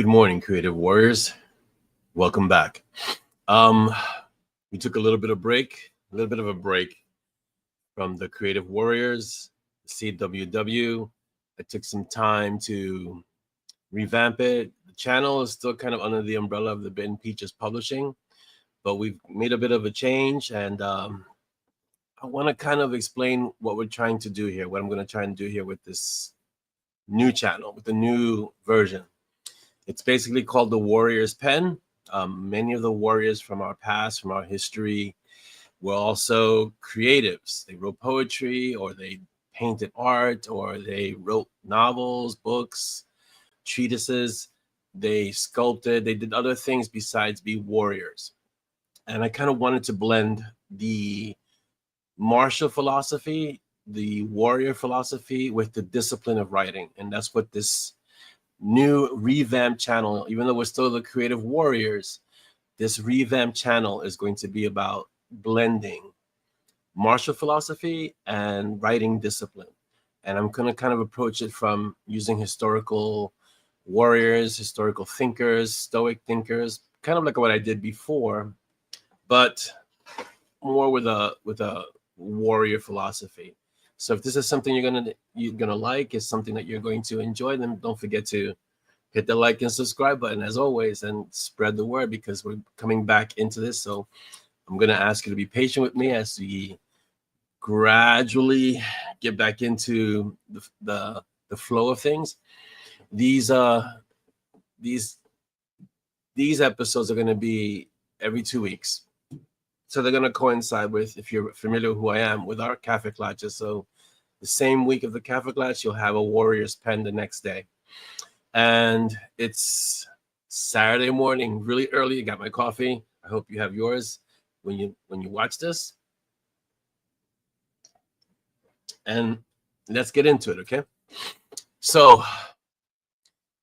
Good morning, creative warriors. Welcome back. Um, we took a little bit of a break from the Creative Warriors, CWW. I took some time to revamp it. The channel is still kind of under the umbrella of the Ben Peaches Publishing, but we've made a bit of a change, and I want to kind of explain what we're trying to do here, what I'm going to try and do here with this new channel, with the new version. It's basically called the Warrior's Pen. Many of the warriors from our past, from our history, were also creatives. They wrote poetry, or they painted art, or they wrote novels, books, treatises. They sculpted, they did other things besides be warriors. And I kind of wanted to blend the martial philosophy, the warrior philosophy, with the discipline of writing. And that's what this new revamped channel, even though we're still the Creative Warriors, this revamped channel is going to be about blending martial philosophy and writing discipline. And I'm going to kind of approach it from using historical warriors, historical thinkers, stoic thinkers, kind of like what I did before, but more with a warrior philosophy. So if this is something you're gonna like, is something that you're going to enjoy, then don't forget to hit the like and subscribe button as always, and spread the word, because we're coming back into this. So I'm gonna ask you to be patient with me as we gradually get back into the flow of things. These episodes are gonna be every 2 weeks. So they're going to coincide with, if you're familiar with who I am, with our Cafe Clutches. So the same week of the Cafe Clutch, you'll have a Warrior's Pen the next day. And it's Saturday morning, really early. You got my coffee. I hope you have yours when you watch this. And let's get into it, okay? So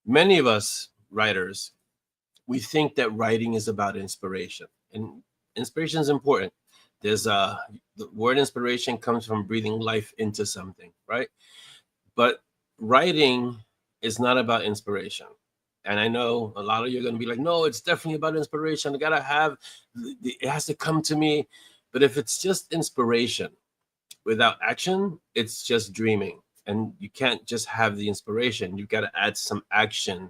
many of us writers, we think that writing is about inspiration. And inspiration is important. There's the word inspiration comes from breathing life into something, right? But writing is not about inspiration. And I know a lot of you are going to be like, no, it's definitely about inspiration. I gotta have it has to come to me. But if it's just inspiration without action, it's just dreaming. And you can't just have the inspiration. You've got to add some action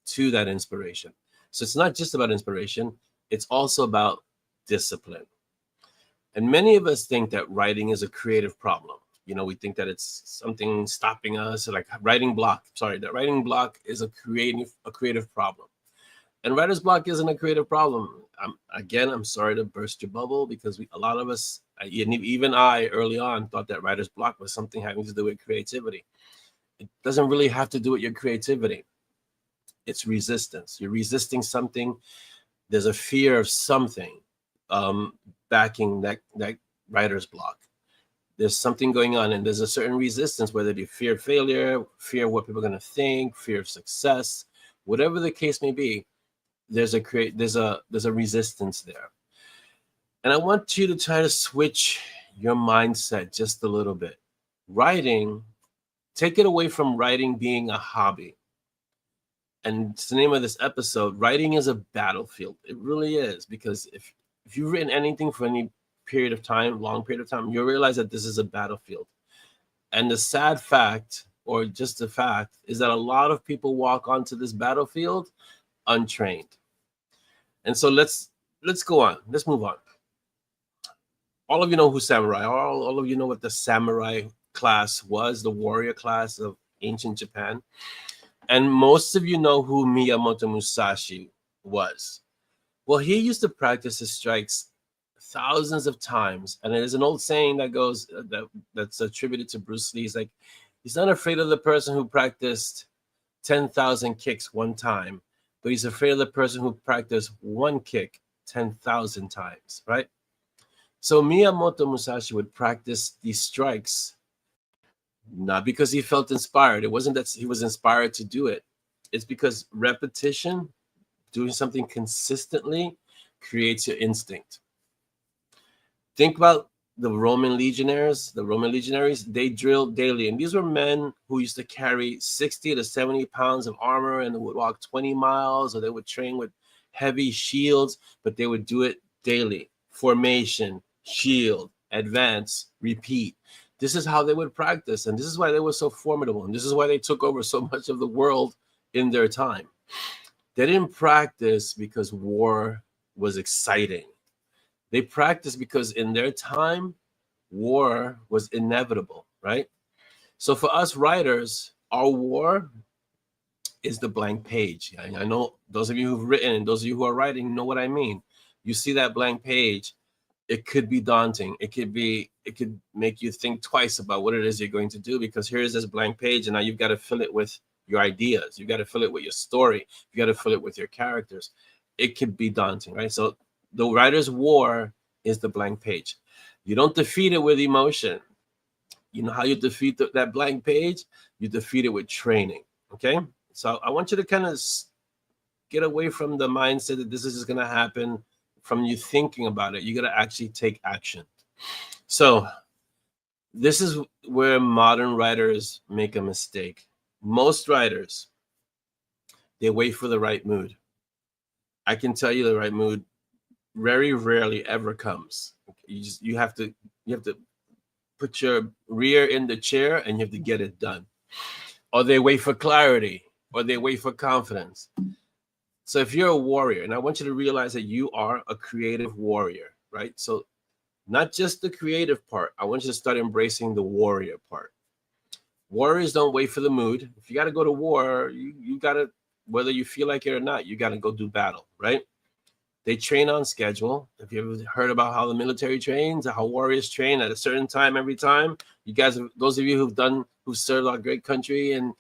to that inspiration. So it's not just about inspiration, it's also about discipline. And many of us think that writing is a creative problem. You know, we think that it's something stopping us, like writing block. Sorry, that writing block is a creative problem. And writer's block isn't a creative problem. I'm sorry to burst your bubble, because a lot of us, even I early on, thought that writer's block was something having to do with creativity. It doesn't really have to do with your creativity. It's resistance. You're resisting something. There's a fear of something backing that writer's block. There's something going on, and there's a certain resistance, whether it be fear of failure, fear of what people are going to think, fear of success, whatever the case may be. There's a resistance there. And I want you to try to switch your mindset just a little bit. Writing, take it away from writing being a hobby. And it's the name of this episode. Writing is a battlefield. It really is, because if you've written anything for any period of time, long period of time, you'll realize that this is a battlefield. And the sad fact, or just the fact, is that a lot of people walk onto this battlefield untrained. And so let's go on. Let's move on. All of you know who samurai are. All of you know what the samurai class was, the warrior class of ancient Japan. And most of you know who Miyamoto Musashi was. Well, he used to practice his strikes thousands of times. And there's an old saying that goes that's attributed to Bruce Lee. He's like, he's not afraid of the person who practiced 10,000 kicks one time, but he's afraid of the person who practiced one kick 10,000 times, right? So Miyamoto Musashi would practice these strikes, not because he felt inspired. It wasn't that he was inspired to do it. It's because repetition, doing something consistently, creates your instinct. Think about the Roman legionaries, they drilled daily. And these were men who used to carry 60 to 70 pounds of armor and would walk 20 miles, or they would train with heavy shields, but they would do it daily. Formation, shield, advance, repeat. This is how they would practice. And this is why they were so formidable. And this is why they took over so much of the world in their time. They didn't practice because war was exciting. They practiced because in their time, war was inevitable, right? So for us writers, our war is the blank page. I know those of you who've written and those of you who are writing know what I mean. You see that blank page, it could be daunting. It could make you think twice about what it is you're going to do, because here's this blank page and now you've got to fill it with your ideas. You've got to fill it with your story. You got to fill it with your characters. It could be daunting, right? So the writer's war is the blank page. You don't defeat it with emotion. You know how you defeat that blank page? You defeat it with training, okay? So I want you to kind of get away from the mindset that this is just going to happen from you thinking about it. You got to actually take action. So this is where modern writers make a mistake. Most writers, they wait for the right mood. I can tell you the right mood very rarely ever comes. You have to put your rear in the chair and you have to get it done. Or they wait for clarity, or they wait for confidence. So if you're a warrior, and I want you to realize that you are a creative warrior, right? So not just the creative part. I want you to start embracing the warrior part. Warriors don't wait for the mood. If you got to go to war, you got to, whether you feel like it or not, you got to go do battle, right? They train on schedule. If you ever heard about how the military trains, how warriors train at a certain time every time, you guys, those of you who've served our great country and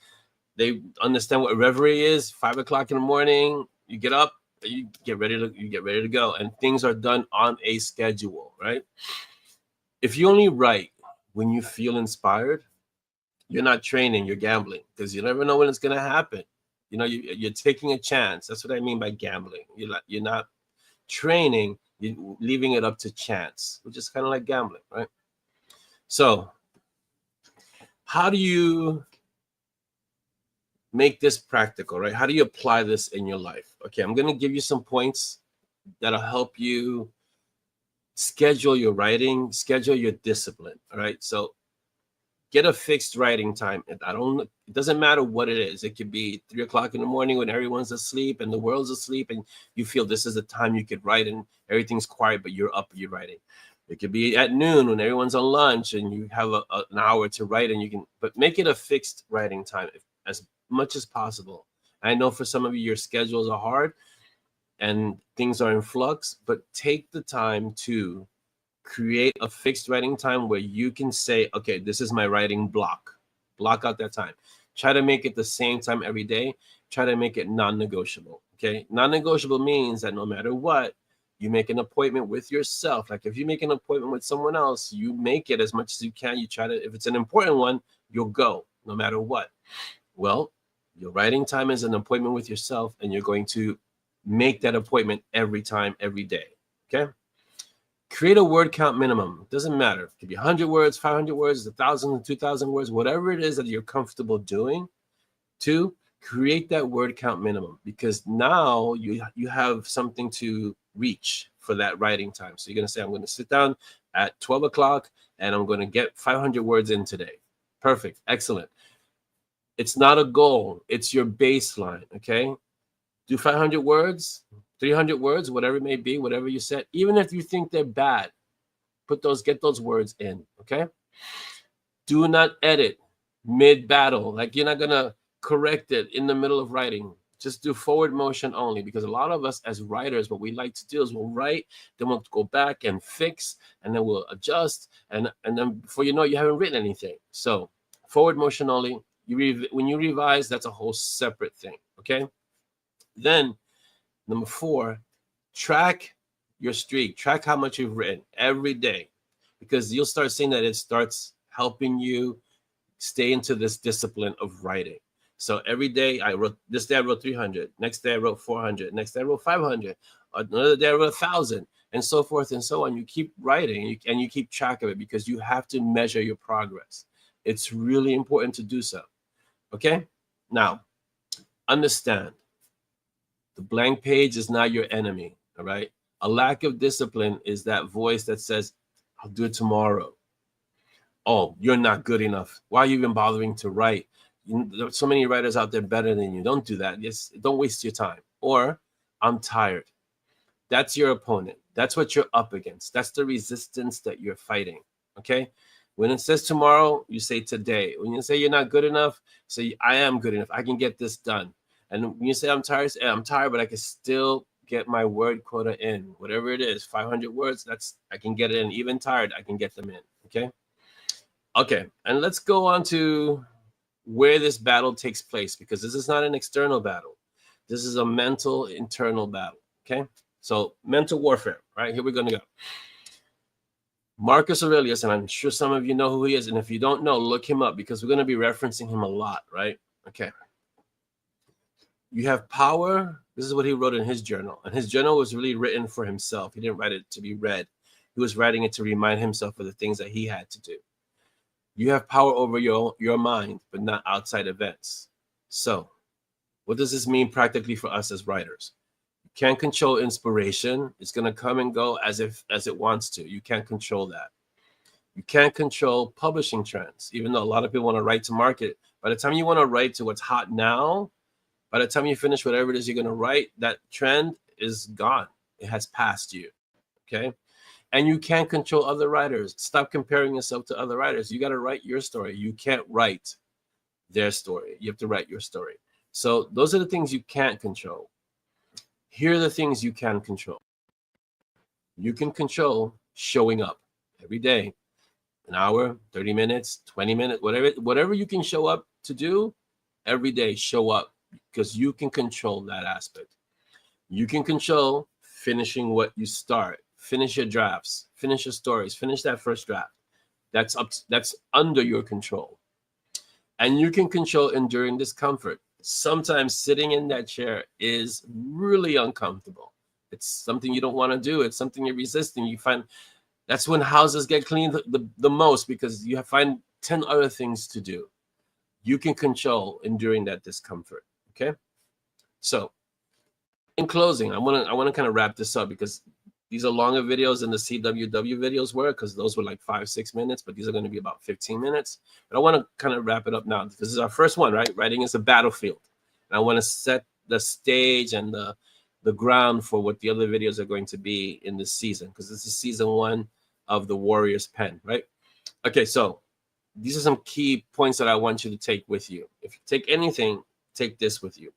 they understand what reverie is, 5 o'clock in the morning, you get up, you get ready to go, and things are done on a schedule, right? If you only write when you feel inspired, you're not training, you're gambling, because you never know when it's going to happen. You know, you're taking a chance. That's what I mean by gambling. You're not training, you're leaving it up to chance, which is kind of like gambling, right? So how do you make this practical, right? How do you apply this in your life? Okay, I'm going to give you some points that'll help you schedule your writing, schedule your discipline, all right? So get a fixed writing time. It doesn't matter what it is. It could be 3 o'clock in the morning when everyone's asleep and the world's asleep, and you feel this is the time you could write and everything's quiet, but you're up, you're writing. It could be at noon when everyone's on lunch and you have an hour to write, and you can, but make it a fixed writing time as much as possible. I know for some of you, your schedules are hard and things are in flux, but take the time to create a fixed writing time where you can say, okay, this is my writing block. Block out that time. Try to make it the same time every day. Try to make it non-negotiable. Okay. Non-negotiable means that no matter what, you make an appointment with yourself. Like if you make an appointment with someone else, you make it as much as you can. You try to, if it's an important one, you'll go no matter what. Well, your writing time is an appointment with yourself, and you're going to make that appointment every time, every day. Okay. Create a word count minimum. It doesn't matter. It could be 100 words, 500 words, 1,000, 2,000 words, whatever it is that you're comfortable doing. To create that word count minimum, because now you have something to reach for that writing time. So you're going to say, I'm going to sit down at 12 o'clock and I'm going to get 500 words in today. Perfect. Excellent. It's not a goal. It's your baseline. Okay. Do 500 words. 300 words, whatever it may be, whatever you said, even if you think they're bad, get those words in, okay? Do not edit mid-battle. Like you're not going to correct it in the middle of writing. Just do forward motion only, because a lot of us as writers, what we like to do is we'll write, then we'll go back and fix, and then we'll adjust, and then before you know, you haven't written anything. So forward motion only. When you revise, that's a whole separate thing, okay? Then number 4, track your streak. Track how much you've written every day, because you'll start seeing that it starts helping you stay into this discipline of writing. So every day this day I wrote 300. Next day I wrote 400. Next day I wrote 500. Another day I wrote 1,000. and so forth and so on. You keep writing and you keep track of it because you have to measure your progress. It's really important to do so. Okay? Now, understand the blank page is not your enemy. All right? A lack of discipline is that voice that says, I'll do it tomorrow. Oh, you're not good enough. Why are you even bothering to write? There's so many writers out there better than you. Don't do that. Just don't waste your time. Or I'm tired. That's your opponent. That's what you're up against. That's the resistance that you're fighting. Okay? When it says tomorrow, you say today. When you say you're not good enough, say I am good enough. I can get this done. And when you say I'm tired, say I'm tired, but I can still get my word quota in. Whatever it is, 500 words, I can get it in. Even tired, I can get them in. Okay? Okay, and let's go on to where this battle takes place, because this is not an external battle. This is a mental, internal battle. Okay? So mental warfare, right? Here we're going to go. Marcus Aurelius, and I'm sure some of you know who he is, and if you don't know, look him up because we're going to be referencing him a lot, right? Okay. You have power. This is what he wrote in his journal, and his journal was really written for himself. He didn't write it to be read. He was writing it to remind himself of the things that he had to do. You have power over your mind, but not outside events. So what does this mean practically for us as writers? You can't control inspiration. It's going to come and go as it wants to. You can't control that. You can't control publishing trends, even though a lot of people want to write to market. By the time you want to write to what's hot now, by the time you finish whatever it is you're going to write, that trend is gone. It has passed you. Okay? And you can't control other writers. Stop comparing yourself to other writers. You got to write your story. You can't write their story. You have to write your story. So those are the things you can't control. Here are the things you can control. You can control showing up every day, an hour, 30 minutes, 20 minutes, whatever you can show up to do every day, show up, because you can control that aspect. You can control finishing what you start. Finish your drafts, finish your stories, finish that first draft. That's under your control. And you can control enduring discomfort. Sometimes sitting in that chair is really uncomfortable. It's something you don't want to do. It's something you're resisting. You find that's when houses get cleaned the most, because you find 10 other things to do. You can control enduring that discomfort. Okay. So in closing, I want to kind of wrap this up, because these are longer videos than the CWW videos were, because those were like 5-6 minutes, but these are going to be about 15 minutes. But I want to kind of wrap it up now. This is our first one, right? Writing is a battlefield. And I want to set the stage and the ground for what the other videos are going to be in this season, because this is season 1 of the Warrior's Pen, right? Okay, so these are some key points that I want you to take with you. If you take anything, take this with you.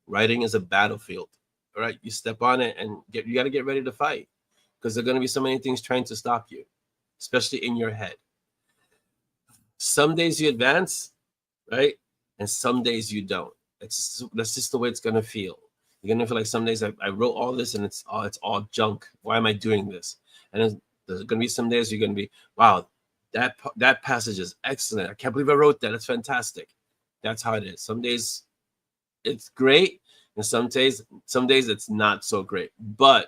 Writing is a battlefield. All right, you step on it and you got to get ready to fight, because there are going to be so many things trying to stop you, especially in your head. Some days you advance, right? And some days you don't. That's just the way it's going to feel. You're going to feel like some days I wrote all this and it's all junk. Why am I doing this? And there's going to be some days you're going to be, wow, that passage is excellent. I can't believe I wrote that. It's fantastic. That's how it is. Some days it's great. And some days it's not so great, but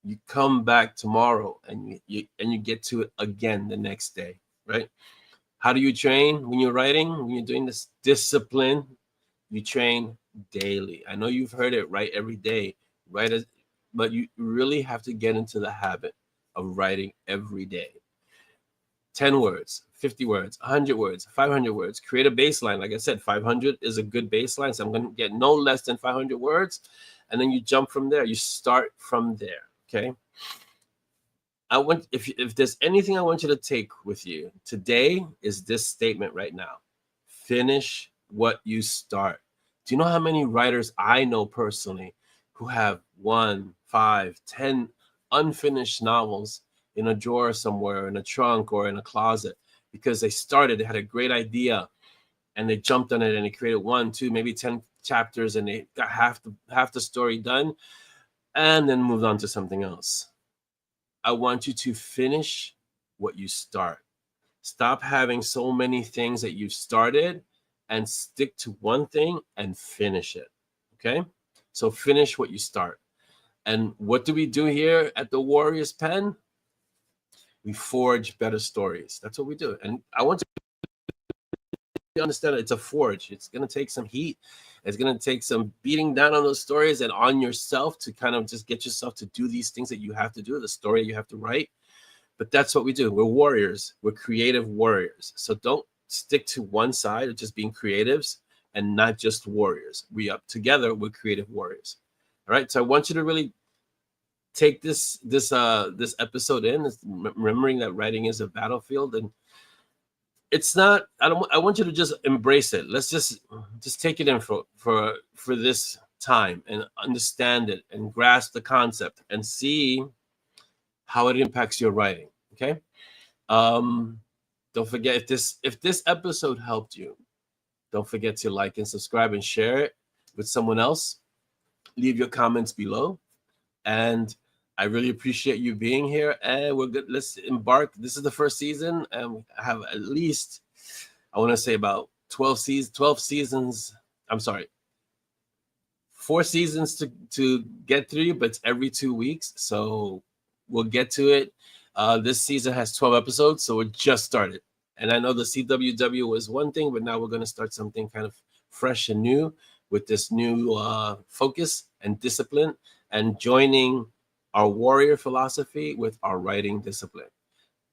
you come back tomorrow and you get to it again the next day, right? How do you train when you're writing? When you're doing this discipline, you train daily. I know you've heard it, write every day, but you really have to get into the habit of writing every day. 10 words, 50 words, 100 words, 500 words. Create a baseline. Like I said, 500 is a good baseline. So I'm going to get no less than 500 words. And then you jump from there. You start from there. Okay. If there's anything I want you to take with you today, is this statement right now. Finish what you start. Do you know how many writers I know personally who have 1, 5, 10 unfinished novels in a drawer somewhere, in a trunk or in a closet, because they had a great idea and they jumped on it and they created 1, 2, maybe 10 chapters and they got half the story done and then moved on to something else. I want you to finish what you start. Stop having so many things that you've started and stick to one thing and finish it. Okay? So finish what you start. And what do we do here at the Warriors Pen? We forge better stories. That's what we do. And I want to understand that it's a forge. It's going to take some heat. It's going to take some beating down on those stories and on yourself to kind of just get yourself to do these things that you have to do, the story you have to write. But that's what we do. We're warriors. We're creative warriors. So don't stick to one side of just being creatives and not just warriors. We up together, we're creative warriors. All right. So I want you to really take this episode in, remembering that writing is a battlefield, and it's not. I want you to just embrace it. Let's just take it in for this time and understand it and grasp the concept and see how it impacts your writing. Okay. Don't forget, if this episode helped you, don't forget to like and subscribe and share it with someone else. Leave your comments below. And I really appreciate you being here. And we're good. Let's embark. This is the first season, and we have at least, I want to say, about 12 seasons. I'm sorry, 4 seasons to get through, but it's every 2 weeks. So we'll get to it. This season has 12 episodes, so we're just started. And I know the CWW was one thing, but now we're going to start something kind of fresh and new with this new focus and discipline, and joining our warrior philosophy with our writing discipline.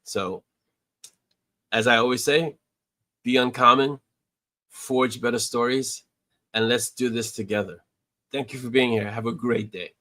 So, as I always say, be uncommon, forge better stories, and let's do this together. Thank you for being here. Have a great day.